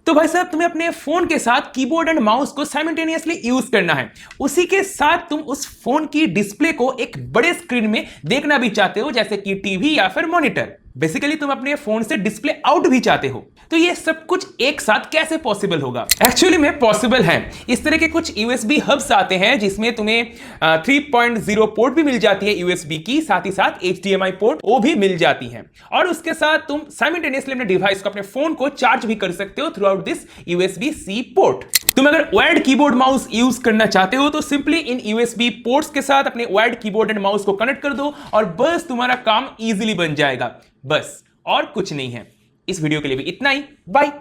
तो भाई साहब तुम्हें अपने फोन के साथ कीबोर्ड एंड माउस को साइमल्टेनियसली यूज करना है। उसी के साथ तुम उस फोन की डिस्प्ले को एक बड़े स्क्रीन में देखना भी चाहते हो, जैसे कि टीवी या फिर मॉनिटर। बेसिकली तुम अपने फोन से डिस्प्ले आउट भी चाहते हो। तो ये सब कुछ एक साथ कैसे पॉसिबल होगा? एक्चुअली में पॉसिबल है। इस तरह के कुछ यूएसबी हब्स आते हैं जिसमें तुम्हें 3.0 पोर्ट भी मिल जाती है यूएसबी की, साथ ही साथ HDMI पोर्ट वो भी मिल जाती है। और उसके साथ तुम साइमल्टेनियसली अपने डिवाइस को, अपने फोन को चार्ज भी कर सकते हो through out this USB-C port. तुम अगर वायर्ड कीबोर्ड माउस यूज करना चाहते हो तो सिंपली इन USB पोर्ट्स के साथ अपने वायर्ड कीबोर्ड एंड माउस को कनेक्ट कर दो और बस तुम्हारा काम इजीली बन जाएगा। बस, और कुछ नहीं है। इस वीडियो के लिए भी इतना ही। बाय।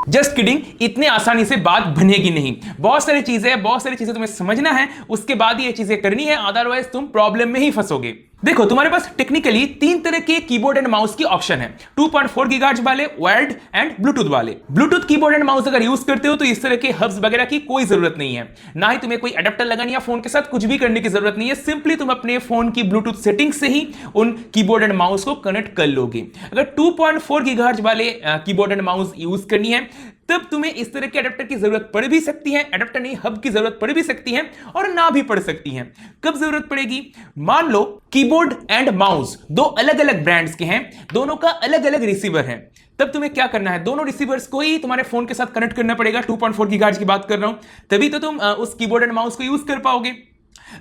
जस्ट किडिंग, इतने आसानी से बात बनेगी नहीं। बहुत सारी चीजें तुम्हें समझना है, उसके बाद ये चीजें करनी है, अदरवाइज तुम प्रॉब्लम में ही फंसोगे। देखो, तुम्हारे पास टेक्निकली 3 तरह के कीबोर्ड एंड माउस की ऑप्शन है, 2.4 गीगाहर्ट्ज वाले, वायर्ड एंड ब्लूटूथ वाले। ब्लूटूथ कीबोर्ड एंड माउस अगर यूज करते हो तो इस तरह के हब्स वगैरह की कोई जरूरत नहीं है, ना ही तुम्हें कोई अडेप्टर लगाने या फोन के साथ कुछ भी करने की जरूरत नहीं है। सिंपली तुम अपने फोन की ब्लूटूथ सेटिंग से ही उन कीबोर्ड एंड माउस को कनेक्ट कर लोगे। अगर 2.4 गीगाहर्ट्ज वाले कीबोर्ड एंड माउस यूज करनी है तब तुम्हें इस तरह के अडेप्टर की जरूरत पड़ भी सकती है, अडेप्टर नहीं हब की जरूरत पड़ भी सकती है और ना भी पड़ सकती है। कब जरूरत पड़ेगी? मान लो कीबोर्ड एंड माउस 2 अलग अलग ब्रांड्स के हैं, दोनों का अलग अलग रिसीवर है। तब तुम्हें क्या करना है, दोनों रिसीवर्स को ही तुम्हारे फोन के साथ कनेक्ट करना पड़ेगा। 2.4 गीगाहर्ट्ज की बात कर रहा हूं, तभी तो तुम उस कीबोर्ड एंड माउस को यूज कर पाओगे।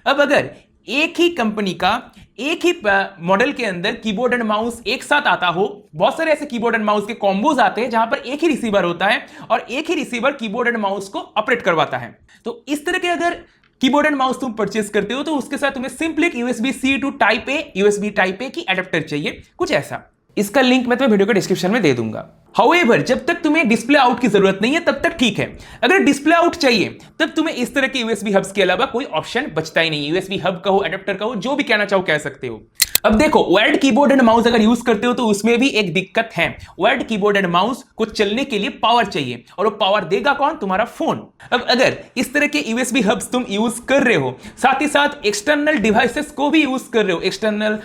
अब अगर एक ही कंपनी का एक ही मॉडल के अंदर कीबोर्ड एंड माउस एक साथ आता हो, बहुत सारे ऐसे कीबोर्ड एंड माउस के कॉम्बोज आते हैं जहां पर एक ही रिसीवर होता है और एक ही रिसीवर कीबोर्ड एंड माउस को ऑपरेट करवाता है। तो इस तरह के अगर कीबोर्ड एंड माउस तुम परचेस करते हो तो उसके साथ तुम्हें simply USB-C to type A, USB type A की एडेप्टर चाहिए, कुछ ऐसा। इसका लिंक मैं तुम्हें वीडियो के डिस्क्रिप्शन में दे दूंगा। हाउएवर, जब तक तुम्हें डिस्प्ले आउट की जरूरत नहीं है तब तक ठीक है। अगर डिस्प्ले आउट चाहिए तब तुम्हें इस तरह के USB हब्स के अलावा कोई ऑप्शन बचता ही नहीं। USB हब कहो, एडेप्टर कहो, जो भी कहना चाहो कह सकते हो। अब देखो, वायर्ड कीबोर्ड एंड माउस अगर यूज करते हो तो उसमें भी एक दिक्कत है। वायर्ड कीबोर्ड एंड माउस को चलने के लिए पावर चाहिए और वो पावर देगा कौन? तुम्हारा फोन। अब अगर इस तरह के USB हब्स तुम यूज कर रहे हो, साथ ही साथ एक्सटर्नल डिवाइसेस को भी यूज कर रहे हो, एक्सटर्नल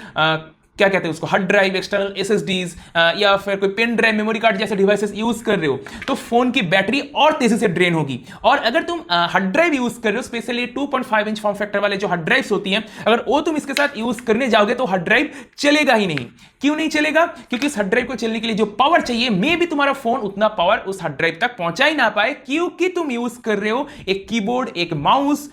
क्या कहते हैं उसको, हार्ड ड्राइव, एक्सटर्नल SSDs या फिर कोई पेन ड्राइव, मेमोरी कार्ड जैसे डिवाइसेस यूज कर रहे हो, तो फोन की बैटरी और तेजी से ड्रेन होगी। और अगर तुम हार्ड ड्राइव यूज कर रहे हो, स्पेशली 2.5 इंच फॉर्म फैक्टर वाले जो हार्ड ड्राइव्स होती हैं, अगर वो तुम इसके साथ यूज करने जाओगे तो हार्ड ड्राइव चलेगा ही नहीं। क्यों नहीं चलेगा? क्योंकि इस हार्ड ड्राइव को चलने के लिए जो पावर चाहिए, मे भी तुम्हारा फोन उतना पावर उस हार्ड ड्राइव तक पहुंचा ही ना पाए, क्योंकि तुम यूज कर रहे हो एक कीबोर्ड, एक माउस।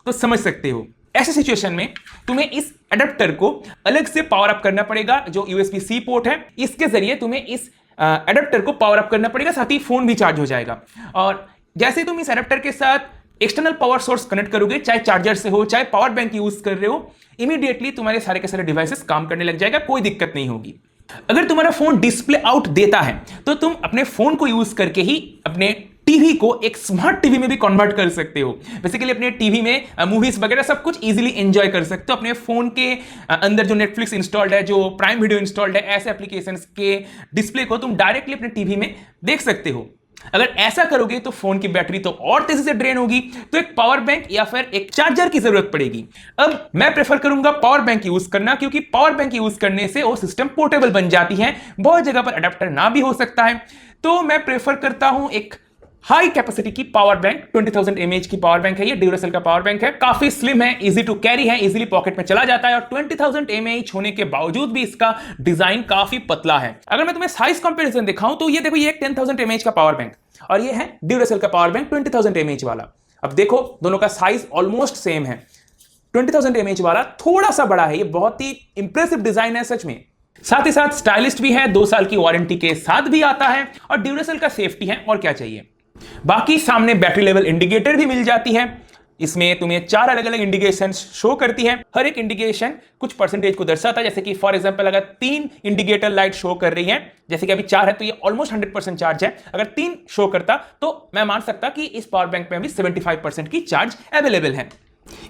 तो समझ सकते हो, ऐसे सिचुएशन में तुम्हें इस एडेप्टर को अलग से पावर अप करना पड़ेगा। जो USB-C पोर्ट है, इसके जरिए तुम्हें इस एडेप्टर को पावर अप करना पड़ेगा, साथ ही फोन भी चार्ज हो जाएगा। और जैसे तुम इस एडेप्टर के साथ एक्सटर्नल पावर सोर्स कनेक्ट करोगे, चाहे चार्जर से हो, चाहे पावर बैंक यूज कर रहे हो, इमीडिएटली तुम्हारे सारे के सारे डिवाइसेस काम करने लग जाएगा, कोई दिक्कत नहीं होगी। अगर तुम्हारा फोन डिस्प्ले आउट देता है तो तुम अपने फोन को यूज करके ही अपने टीवी को एक स्मार्ट टीवी में भी कन्वर्ट कर सकते हो। बेसिकली अपने टीवी में मूवीज वगैरह सब कुछ इजीली एंजॉय कर सकते हो। अपने फोन के अंदर जो नेटफ्लिक्स इंस्टॉल्ड है, जो प्राइम वीडियो इंस्टॉल्ड है, ऐसे एप्लीकेशंस के डिस्प्ले को तुम डायरेक्टली अपने टीवी में देख सकते हो। अगर ऐसा करोगे तो फोन की बैटरी तो और तेजी से ड्रेन होगी, तो एक पावर बैंक या फिर एक चार्जर की जरूरत पड़ेगी। अब मैं प्रेफर करूंगा पावर बैंक यूज करना, क्योंकि पावर बैंक यूज करने से वो सिस्टम पोर्टेबल बन जाती है। बहुत जगह पर अडेप्टर ना भी हो सकता है, तो मैं प्रेफर करता हूं एक हाई कैपेसिटी की पावर बैंक। 20,000 mAh की पावर बैंक है ये, ड्यूरासेल का पावर बैंक है, काफी स्लिम है, इजी टू कैरी है, इजीली पॉकेट में चला जाता है। और 20,000 mAh होने के बावजूद भी इसका डिजाइन काफी पतला है। अगर मैं तुम्हें साइज कंपैरिजन दिखाऊं तो ये देखो, ये एक 10,000 mAh का पावर बैंक और ये है ड्यूरासेल का पावर बैंक 20,000 mAh वाला। अब देखो, दोनों का साइज ऑलमोस्ट सेम है। 20,000 mAh वाला थोड़ा सा बड़ा है, ये बहुत ही इंप्रेसिव डिजाइन है सच में। साथ ही साथ स्टाइलिस्ट भी है, 2 साल की वारंटी के साथ भी आता है और ड्यूरासेल का सेफ्टी है, और क्या चाहिए। बाकी सामने बैटरी लेवल इंडिकेटर भी मिल जाती है। इसमें तुम्हें 4 अलग अलग इंडिकेशन शो करती है। हर एक इंडिकेशन कुछ परसेंटेज को दर्शाता है। जैसे कि फॉर एग्जांपल अगर 3 इंडिकेटर लाइट शो कर रही है, जैसे कि अभी 4 है तो ये ऑलमोस्ट 100% चार्ज है। अगर 3 शो करता तो मैं मान सकता कि इस पावर बैंक में अभी 75% की चार्ज अवेलेबल है।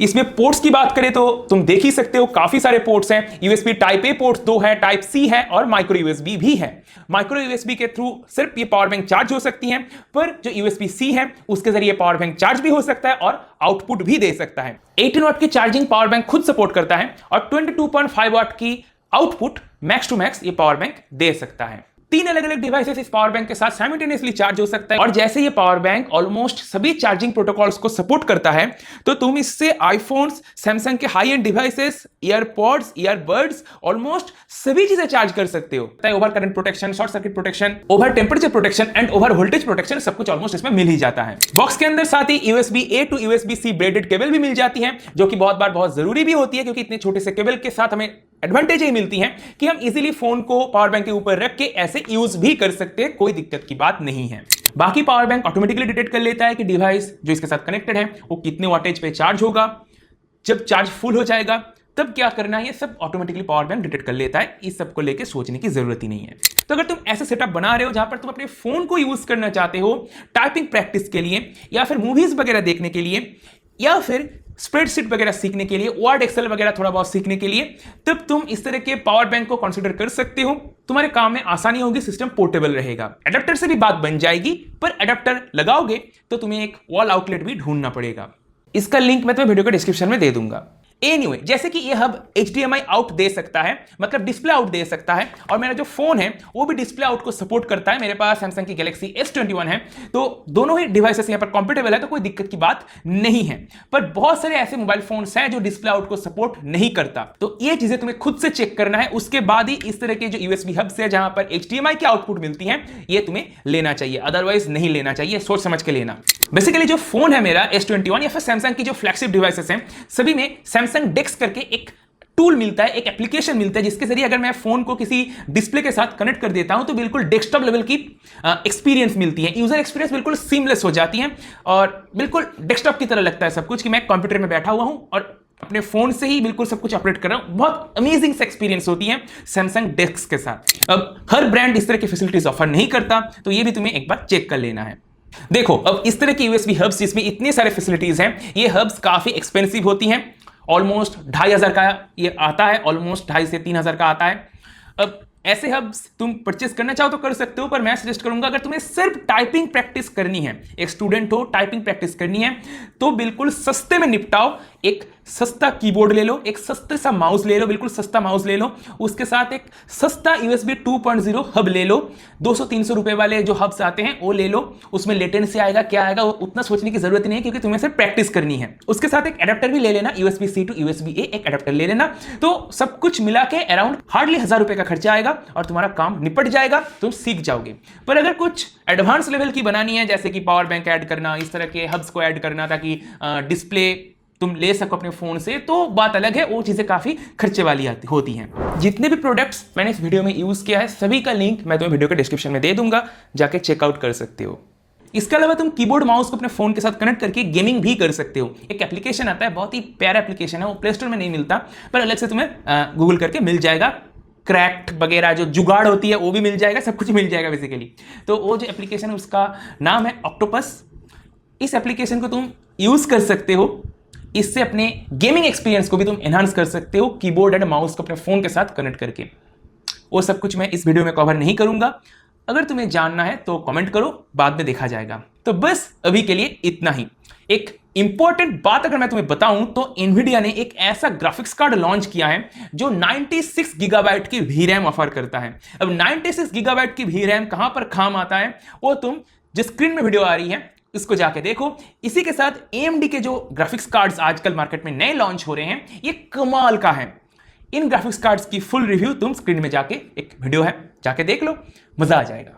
इसमें पोर्ट्स की बात करें तो तुम देख ही सकते हो, काफी सारे पोर्ट्स हैं। USB टाइप ए पोर्ट्स 2 है, टाइप C है और माइक्रो USB भी है। माइक्रो USB के थ्रू सिर्फ ये पावर बैंक चार्ज हो सकती है, पर जो USB-C है उसके जरिए पावर बैंक चार्ज भी हो सकता है और आउटपुट भी दे सकता है। 18 वाट की चार्जिंग पावर बैंक खुद सपोर्ट करता है और 22.5 वाट की आउटपुट मैक्स टू मैक्स ये पावर बैंक दे सकता है। 3 अलग अलग डिवाइसेस इस पावर बैंक के साथ साइमल्टेनियसली चार्ज हो सकता है। और जैसे ये पावर बैंक ऑलमोस्ट सभी चार्जिंग प्रोटोकॉल्स को सपोर्ट करता है, तो तुम इससे आईफोन्स, सैमसंग के high end devices, earpods, earbuds, almost सभी चीजें चार्ज कर सकते हो। Over current protection, short circuit protection, over temperature protection and over voltage protection सब कुछ ऑलमोस्ट इसमें मिल ही जाता है। बॉक्स के अंदर साथ ही USB A to USB C braided cable भी मिल जाती है, जो कि बहुत बार बहुत जरूरी भी होती है, क्योंकि इतने छोटे से केबल के साथ हमें एडवांटेज ही मिलती है कि हम इजीली फोन को पावर बैंक के ऊपर रख के ऐसे यूज भी कर सकते हैं, कोई दिक्कत की बात नहीं है। बाकी पावर बैंक ऑटोमेटिकली डिटेक्ट कर लेता है कि डिवाइस जो इसके साथ कनेक्टेड है वो कितने वाटेज पे चार्ज होगा। जब चार्ज फुल हो जाएगा तब क्या करना है, ये सब ऑटोमेटिकली पावर बैंक डिटेक्ट कर लेता है। इस सब को लेके सोचने की जरूरत ही नहीं है। तो अगर तुम ऐसा सेटअप बना रहे हो जहां पर तुम अपने फोन को यूज करना चाहते हो टाइपिंग प्रैक्टिस के लिए, या फिर मूवीज वगैरह देखने के लिए, या फिर स्प्रेडशीट वगैरह सीखने के लिए, वर्ड एक्सेल वगैरह थोड़ा बहुत सीखने के लिए, तब तुम इस तरह के पावर बैंक को कंसीडर कर सकते हो। तुम्हारे काम में आसानी होगी, सिस्टम पोर्टेबल रहेगा। एडेप्टर से भी बात बन जाएगी, पर एडेप्टर लगाओगे तो तुम्हें एक वॉल आउटलेट भी ढूंढना पड़ेगा। इसका लिंक मैं तुम्हें वीडियो के डिस्क्रिप्शन में दे दूंगा। एनीवे, जैसे कि ये हब HDMI आउट दे सकता है, मतलब डिस्प्ले आउट दे सकता है, और मेरा जो फोन है वो भी डिस्प्ले आउट को सपोर्ट करता है। मेरे पास सैमसंग की Galaxy S21 है, तो दोनों ही डिवाइसेस यहां पर कंपेटेबल है, तो कोई दिक्कत की बात नहीं है। पर बहुत सारे ऐसे मोबाइल फोन्स हैं जो डिस्प्ले आउट को सपोर्ट नहीं करता, तो ये चीजें तुम्हें खुद से चेक करना है। उसके बाद ही इस तरह के जो USB हब्स है जहां पर HDMI की आउटपुट मिलती है, ये तुम्हें लेना चाहिए, अदरवाइज नहीं लेना चाहिए। सोच समझ के लेना। बेसिकली जो फोन है मेरा S21 या फिर सैमसंग की जो फ्लैगशिप डिवाइसेस हैं, सभी में सैमसंग डेस्क करके एक टूल मिलता है, एक एप्लीकेशन मिलता है, जिसके जरिए अगर मैं फोन को किसी डिस्प्ले के साथ कनेक्ट कर देता हूं तो बिल्कुल डेस्कटॉप लेवल की एक्सपीरियंस मिलती है। यूजर एक्सपीरियंस बिल्कुल सीमलेस हो जाती है और बिल्कुल डेस्कटॉप की तरह लगता है सब कुछ, कि मैं कंप्यूटर में बैठा हुआ हूं और अपने फोन से ही बिल्कुल सब कुछ ऑपरेट कर रहा हूं। बहुत अमेजिंग सा एक्सपीरियंस होती है सैमसंग डेस्क के साथ। अब हर ब्रांड इस तरह की फैसिलिटीज ऑफर नहीं करता, तो ये भी तुम्हें एक बार चेक कर लेना है। देखो, अब इस तरह की USB हब्स जिसमें इतने सारे फैसिलिटीज हैं, ये हब्स काफी एक्सपेंसिव होती हैं। ऑलमोस्ट 2500 का ये आता है, ऑलमोस्ट 2500 से 3000 का आता है। अब ऐसे हब्स तुम परचेस करना चाहो तो कर सकते हो, पर मैं सजेस्ट करूंगा अगर तुम्हें सिर्फ टाइपिंग प्रैक्टिस करनी है, एक स्टूडेंट हो, टाइपिंग प्रैक्टिस करनी है, तो बिल्कुल सस्ते में निपटाओ। एक सस्ता कीबोर्ड ले लो, एक सस्ते सा माउस ले लो, बिल्कुल सस्ता माउस ले लो, उसके साथ एक सस्ता USB 2.0 हब ले लो। 200-300 रुपए वाले जो हब्स आते हैं वो ले लो। उसमें लेटेंसी आएगा, क्या आएगा, वो उतना सोचने की जरूरत नहीं है, क्योंकि तुम्हें सिर्फ प्रैक्टिस करनी है। उसके साथ एक एडेप्टर भी ले लेना, USB-C to USB-A एक एडेप्टर ले लेना। तो सब कुछ मिला के अराउंड हार्डली 1000 रुपए का खर्चा आएगा और तुम्हारा काम निपट जाएगा, तुम सीख जाओगे। पर अगर कुछ एडवांस लेवल की बनानी है, जैसे कि पावर बैंक ऐड करना, इस तरह के हब्स को ऐड करना ताकि डिस्प्ले तुम ले सको अपने फोन से, तो बात अलग है, वो चीजें काफी खर्चे वाली होती हैं। जितने भी प्रोडक्ट्स मैंने इस वीडियो में यूज किया है, सभी का लिंक मैं तुम्हें वीडियो के डिस्क्रिप्शन में दे दूंगा, जाके चेकआउट कर सकते हो। इसके अलावा तुम कीबोर्ड माउस को अपने फोन के साथ कनेक्ट करके गेमिंग भी कर सकते हो। एक एप्लीकेशन आता है, बहुत ही प्यारा एप्लीकेशन है, वो प्ले स्टोर में नहीं मिलता, पर अलग से तुम्हें गूगल करके मिल जाएगा। क्रैक्ट वगैरह जो जुगाड़ होती है वो भी मिल जाएगा, सब कुछ मिल जाएगा बेसिकली। तो वो जो एप्लीकेशन है उसका नाम है ऑक्टोपस। इस एप्लीकेशन को तुम यूज कर सकते हो, इससे अपने गेमिंग एक्सपीरियंस को भी तुम एनहांस कर सकते हो, कीबोर्ड एंड माउस को अपने फोन के साथ कनेक्ट करके। वो सब कुछ मैं इस वीडियो में कवर नहीं करूंगा। अगर तुम्हें जानना है तो कमेंट करो, बाद में देखा जाएगा। तो बस अभी के लिए इतना ही। एक इंपॉर्टेंट बात अगर मैं तुम्हें बताऊं तो एनवीडिया ने एक ऐसा ग्राफिक्स कार्ड लॉन्च किया है जो 96 गीगाबाइट की VRAM ऑफर करता है। अब 96 गीगाबाइट की VRAM कहां पर काम आता है, वो तुम जिस स्क्रीन में वीडियो आ रही है इसको जाके देखो। इसी के साथ AMD के जो ग्राफिक्स कार्ड्स आजकल मार्केट में नए लॉन्च हो रहे हैं, ये कमाल का है। इन ग्राफिक्स कार्ड्स की फुल रिव्यू तुम स्क्रीन में जाके, एक वीडियो है, जाके देख लो, मजा आ जाएगा।